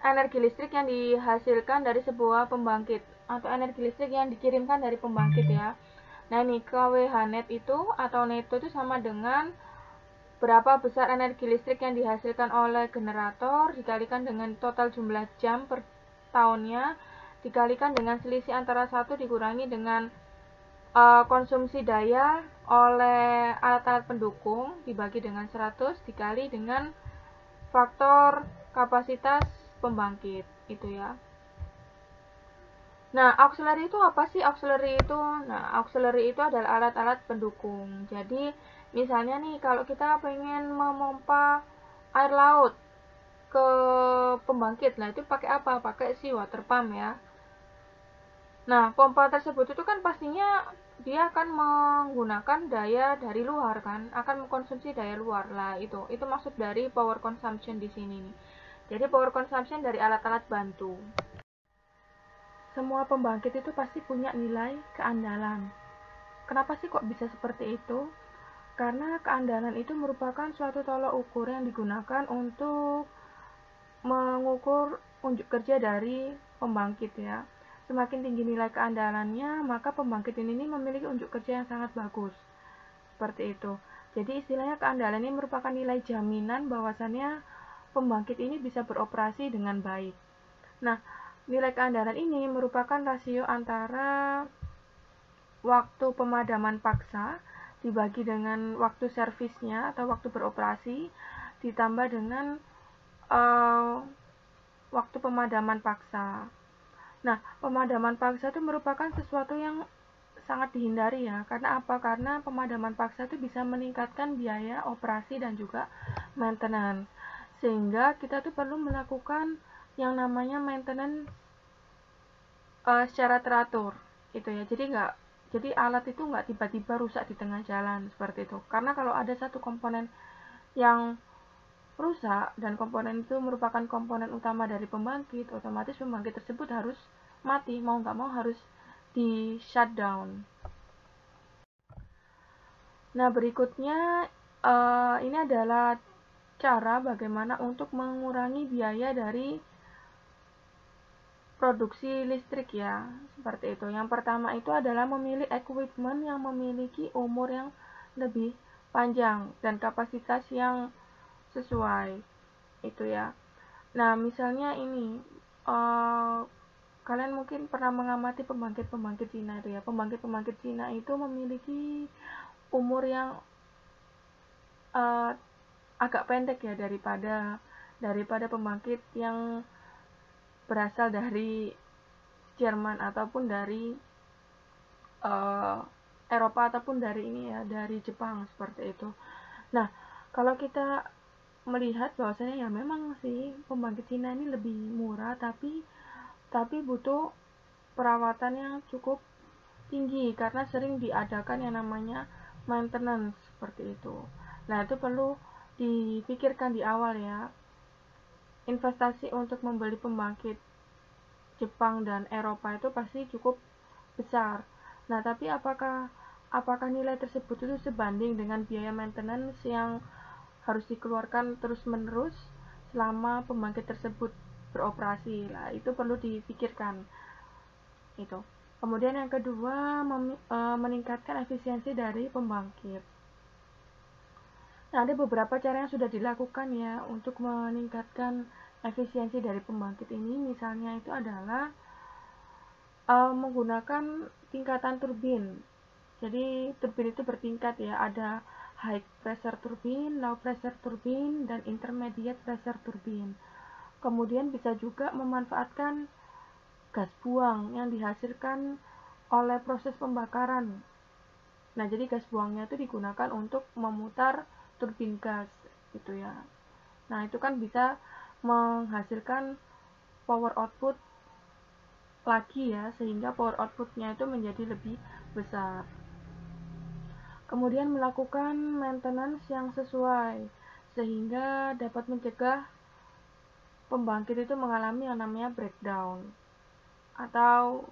energi listrik yang dihasilkan dari sebuah pembangkit atau energi listrik yang dikirimkan dari pembangkit ya. Nah, ini KWH net itu atau neto itu sama dengan berapa besar energi listrik yang dihasilkan oleh generator dikalikan dengan total jumlah jam per tahunnya dikalikan dengan selisih antara 1 dikurangi dengan konsumsi daya oleh alat-alat pendukung dibagi dengan 100 dikali dengan faktor kapasitas pembangkit itu ya. Nah, auxiliary itu apa sih? Auxiliary itu adalah alat-alat pendukung. Jadi, misalnya nih kalau kita pengen memompa air laut ke pembangkit, nah itu pakai apa? Pakai si water pump ya. Nah, pompa tersebut itu kan pastinya dia akan menggunakan daya dari luar kan, akan mengkonsumsi daya luar lah itu maksud dari power consumption di sini nih. Jadi power consumption dari alat-alat bantu. Semua pembangkit itu pasti punya nilai keandalan. Kenapa sih kok bisa seperti itu? Karena keandalan itu merupakan suatu tolok ukur yang digunakan untuk mengukur unjuk kerja dari pembangkit ya. Semakin tinggi nilai keandalannya, maka pembangkit ini memiliki unjuk kerja yang sangat bagus. Seperti itu. Jadi istilahnya keandalan ini merupakan nilai jaminan bahwasannya pembangkit ini bisa beroperasi dengan baik. Nah, nilai keandalan ini merupakan rasio antara waktu pemadaman paksa dibagi dengan waktu servisnya atau waktu beroperasi ditambah dengan waktu pemadaman paksa. Nah, pemadaman paksa itu merupakan sesuatu yang sangat dihindari ya. Karena apa? Karena pemadaman paksa itu bisa meningkatkan biaya operasi dan juga maintenance. Sehingga kita tuh perlu melakukan yang namanya maintenance secara teratur gitu ya. Jadi alat itu nggak tiba-tiba rusak di tengah jalan seperti itu. Karena kalau ada satu komponen yang rusak dan komponen itu merupakan komponen utama dari pembangkit, otomatis pembangkit tersebut harus mati, mau nggak mau harus di shutdown. Nah, berikutnya ini adalah cara bagaimana untuk mengurangi biaya dari produksi listrik ya, seperti itu. Yang pertama itu adalah memilih equipment yang memiliki umur yang lebih panjang dan kapasitas yang sesuai itu ya. Nah, misalnya ini kalian mungkin pernah mengamati pembangkit Cina itu ya. Pembangkit Cina itu memiliki umur yang agak pendek ya daripada pembangkit yang berasal dari Jerman ataupun dari Eropa ataupun dari Jepang seperti itu. Nah, kalau kita melihat bahwasanya ya memang sih pembangkit Cina ini lebih murah tapi butuh perawatan yang cukup tinggi karena sering diadakan yang namanya maintenance seperti itu. Nah, itu perlu dipikirkan di awal ya. Investasi untuk membeli pembangkit Jepang dan Eropa itu pasti cukup besar. Nah, tapi apakah nilai tersebut itu sebanding dengan biaya maintenance yang harus dikeluarkan terus-menerus selama pembangkit tersebut beroperasi? Lah, itu perlu dipikirkan. Itu. Kemudian yang kedua, meningkatkan efisiensi dari pembangkit. Nah, ada beberapa cara yang sudah dilakukan ya untuk meningkatkan efisiensi dari pembangkit ini. Misalnya itu adalah menggunakan tingkatan turbin. Jadi turbin itu bertingkat ya, ada high pressure turbin, low pressure turbin, dan intermediate pressure turbin. Kemudian bisa juga memanfaatkan gas buang yang dihasilkan oleh proses pembakaran. Nah, jadi gas buangnya itu digunakan untuk memutar turbin gas gitu ya. Nah, itu kan bisa menghasilkan power output lagi ya, sehingga power outputnya itu menjadi lebih besar. Kemudian melakukan maintenance yang sesuai sehingga dapat mencegah pembangkit itu mengalami yang namanya breakdown atau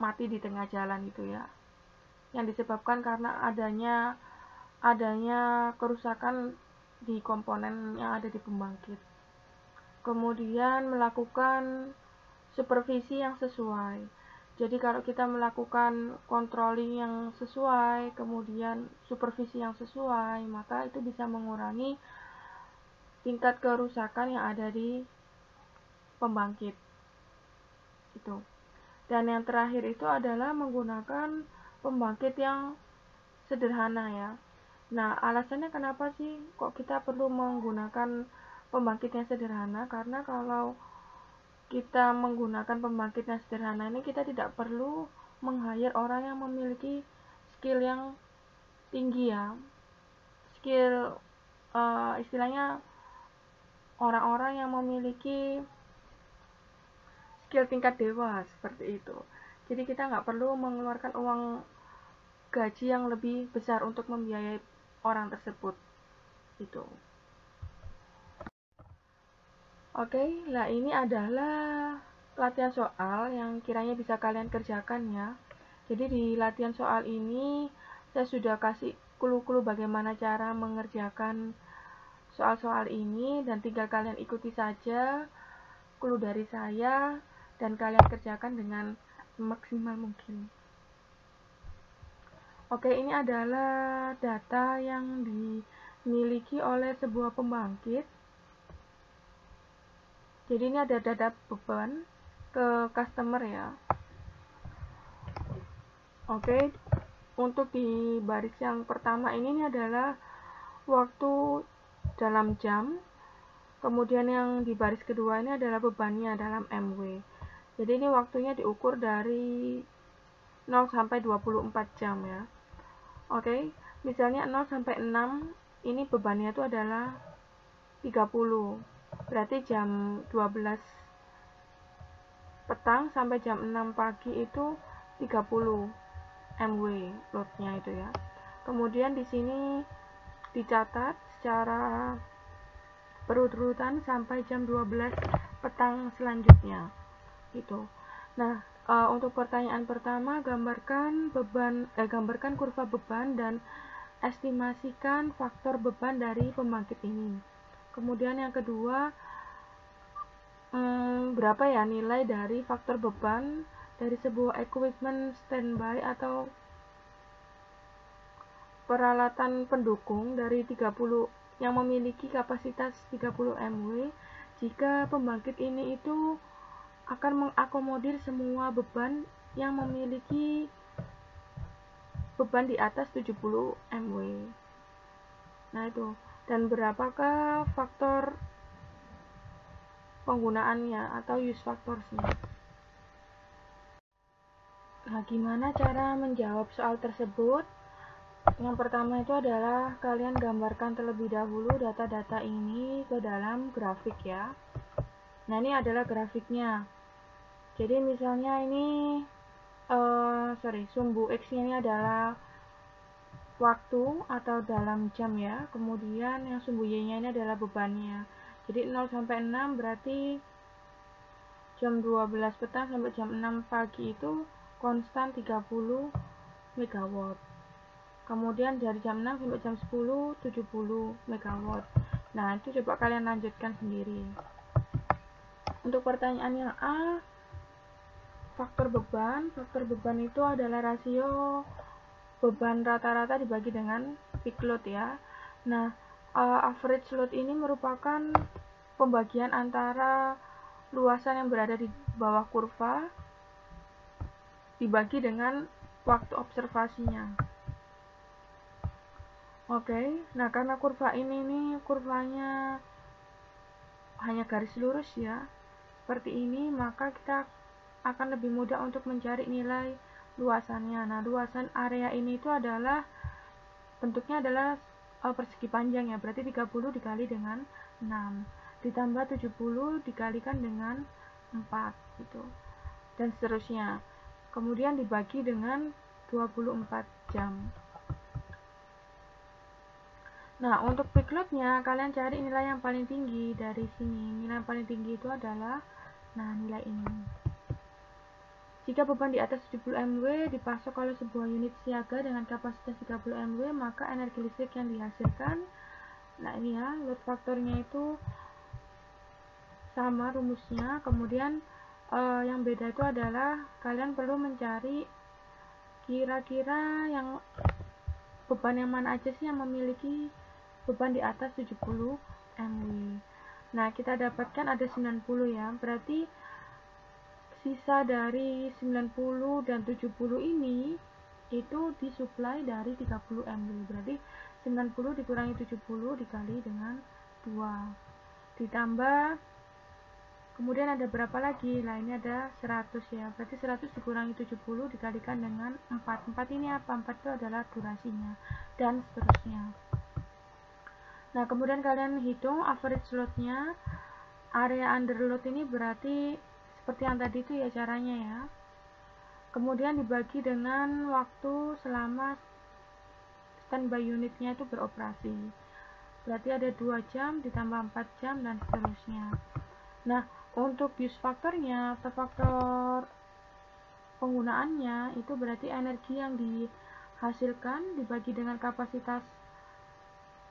mati di tengah jalan itu ya, yang disebabkan karena adanya kerusakan di komponen yang ada di pembangkit. Kemudian melakukan supervisi yang sesuai. Jadi kalau kita melakukan controlling yang sesuai, kemudian supervisi yang sesuai, maka itu bisa mengurangi tingkat kerusakan yang ada di pembangkit itu. Dan yang terakhir itu adalah menggunakan pembangkit yang sederhana ya. Nah, alasannya kenapa sih kok kita perlu menggunakan pembangkit yang sederhana? Karena kalau kita menggunakan pembangkit yang sederhana ini, kita tidak perlu meng-hire orang yang memiliki skill yang tinggi ya. Skill istilahnya orang-orang yang memiliki skill tingkat dewa seperti itu. Jadi kita nggak perlu mengeluarkan uang gaji yang lebih besar untuk membiayai orang tersebut itu. Oke, nah ini adalah latihan soal yang kiranya bisa kalian kerjakan ya. Jadi di latihan soal ini saya sudah kasih clue-clue bagaimana cara mengerjakan soal-soal ini, dan tinggal kalian ikuti saja clue dari saya dan kalian kerjakan dengan maksimal mungkin. Oke, ini adalah data yang dimiliki oleh sebuah pembangkit. Jadi ini ada data beban ke customer ya. Oke, untuk di baris yang pertama ini adalah waktu dalam jam. Kemudian yang di baris kedua ini adalah bebannya dalam MW. Jadi ini waktunya diukur dari 0 sampai 24 jam ya. Oke, misalnya 0 sampai 6 ini bebannya itu adalah 30. Berarti jam 12 petang sampai jam 6 pagi itu 30 MW loadnya itu ya. Kemudian di sini dicatat secara berurutan sampai jam 12 petang selanjutnya gitu. Nah, untuk pertanyaan pertama, gambarkan kurva beban dan estimasikan faktor beban dari pembangkit ini. Kemudian yang kedua, berapa ya nilai dari faktor beban dari sebuah equipment standby atau peralatan pendukung dari 30 yang memiliki kapasitas 30 MW jika pembangkit ini itu akan mengakomodir semua beban yang memiliki beban di atas 70 MW. Nah itu, dan berapakah faktor penggunaannya atau use factors-nya. Nah, gimana cara menjawab soal tersebut? Yang pertama itu adalah kalian gambarkan terlebih dahulu data-data ini ke dalam grafik ya. Nah, ini adalah grafiknya. Jadi misalnya ini sumbu X ini adalah waktu atau dalam jam ya. Kemudian yang sumbu Y-nya ini adalah bebannya. Jadi 0 sampai 6 berarti jam 12 petang sampai jam 6 pagi itu konstan 30 MW. Kemudian dari jam 6 sampai jam 10 70 MW. Nah, itu coba kalian lanjutkan sendiri. Untuk pertanyaan yang A, faktor beban itu adalah rasio beban rata-rata dibagi dengan peak load ya. Nah, average load ini merupakan pembagian antara luasan yang berada di bawah kurva dibagi dengan waktu observasinya. Oke, nah karena kurva ini kurvanya hanya garis lurus ya, seperti ini, maka kita akan lebih mudah untuk mencari nilai luasannya. Nah, luasan area ini itu adalah bentuknya adalah persegi panjang ya, berarti 30 dikali dengan 6 ditambah 70 dikalikan dengan 4 gitu, dan seterusnya. Kemudian dibagi dengan 24 jam. Nah, untuk peak load-nya kalian cari nilai yang paling tinggi dari sini. Nilai yang paling tinggi itu adalah nilai ini. Jika beban di atas 70 mW dipasok oleh sebuah unit siaga dengan kapasitas 30 mW, maka energi listrik yang dihasilkan, nah ini ya, load faktornya itu sama rumusnya. Kemudian yang beda itu adalah kalian perlu mencari kira-kira yang beban yang mana aja sih yang memiliki beban di atas 70 mW. Nah, kita dapatkan ada 90 ya. Berarti sisa dari 90 dan 70 ini itu disuplai dari 30 mW. Berarti 90 dikurangi 70 dikali dengan 2. Ditambah kemudian ada berapa lagi? Nah, ini ada 100 ya. Berarti 100 dikurangi 70 dikalikan dengan 4. 4 ini apa? 4 itu adalah durasinya. Dan seterusnya. Nah, kemudian kalian hitung average load-nya. Area under load ini berarti seperti yang tadi itu ya caranya ya. Kemudian dibagi dengan waktu selama standby unitnya itu beroperasi. Berarti ada 2 jam ditambah 4 jam dan seterusnya. Nah, untuk use faktornya atau faktor penggunaannya itu berarti energi yang dihasilkan dibagi dengan kapasitas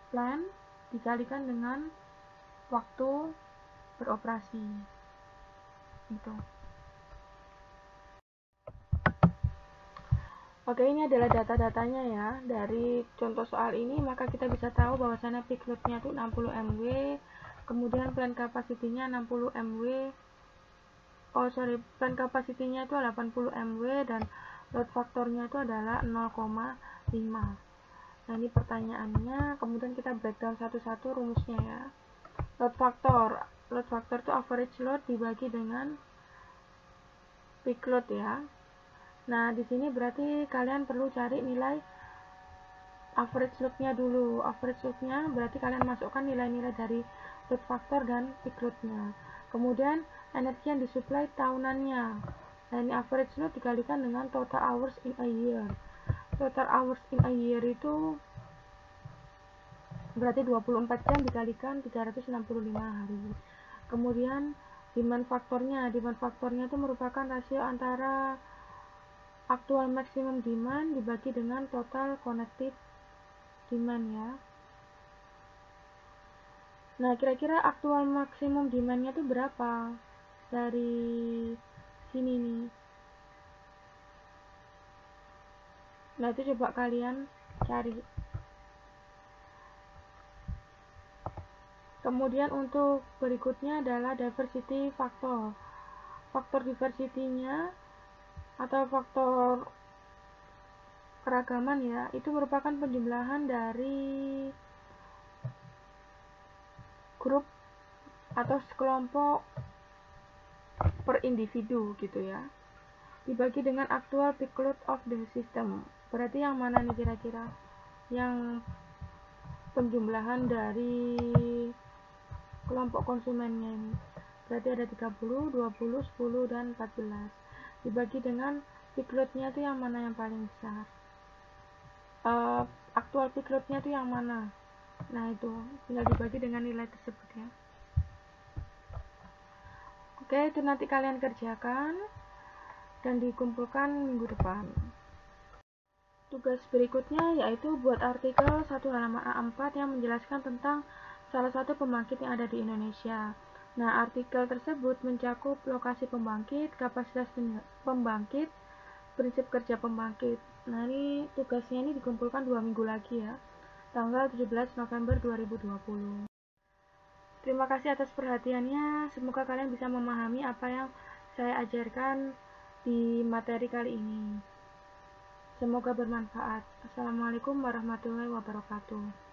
plant dikalikan dengan waktu beroperasi. Itu. Oke, ini adalah data-datanya ya. Dari contoh soal ini maka kita bisa tahu bahwasannya peak load-nya itu 60 mW, kemudian plant capacity-nya 60 mW. Plant capacity-nya itu 80 mW dan load faktornya itu adalah 0,5. Nah, ini pertanyaannya, kemudian kita breakdown satu-satu rumusnya ya. Load factor itu average load dibagi dengan peak load ya. Nah, di sini berarti kalian perlu cari nilai average load-nya dulu. Average load-nya berarti kalian masukkan nilai-nilai dari load factor dan peak load-nya. Kemudian energi yang disuplai tahunannya. Nah, ini average load dikalikan dengan total hours in a year. Total hours in a year itu berarti 24 jam dikalikan 365 hari. Kemudian demand faktornya itu merupakan rasio antara aktual maximum demand dibagi dengan total connected demand ya. Nah, kira-kira aktual maksimum demandnya itu berapa dari sini nih. Nah, itu coba kalian cari. Kemudian untuk berikutnya adalah diversity factor. Faktor diversity-nya atau faktor keragaman ya, itu merupakan penjumlahan dari grup atau sekelompok per individu gitu ya, dibagi dengan actual peak load of the system. Berarti yang mana nih kira-kira yang penjumlahan dari kelompok konsumennya ini? Berarti ada 30, 20, 10, dan 14 dibagi dengan peak load-nya itu yang mana yang paling besar. Aktual peak load-nya itu yang mana? Nah, itu tinggal dibagi dengan nilai tersebut ya. Oke, itu nanti kalian kerjakan dan dikumpulkan minggu depan. Tugas berikutnya yaitu buat artikel 1 halaman A4 yang menjelaskan tentang salah satu pembangkit yang ada di Indonesia. Nah, artikel tersebut mencakup lokasi pembangkit, kapasitas pembangkit, prinsip kerja pembangkit. Nah, ini tugasnya ini dikumpulkan 2 minggu lagi ya, tanggal 17 November 2020. Terima kasih atas perhatiannya. Semoga kalian bisa memahami apa yang saya ajarkan di materi kali ini. Semoga bermanfaat. Assalamualaikum warahmatullahi wabarakatuh.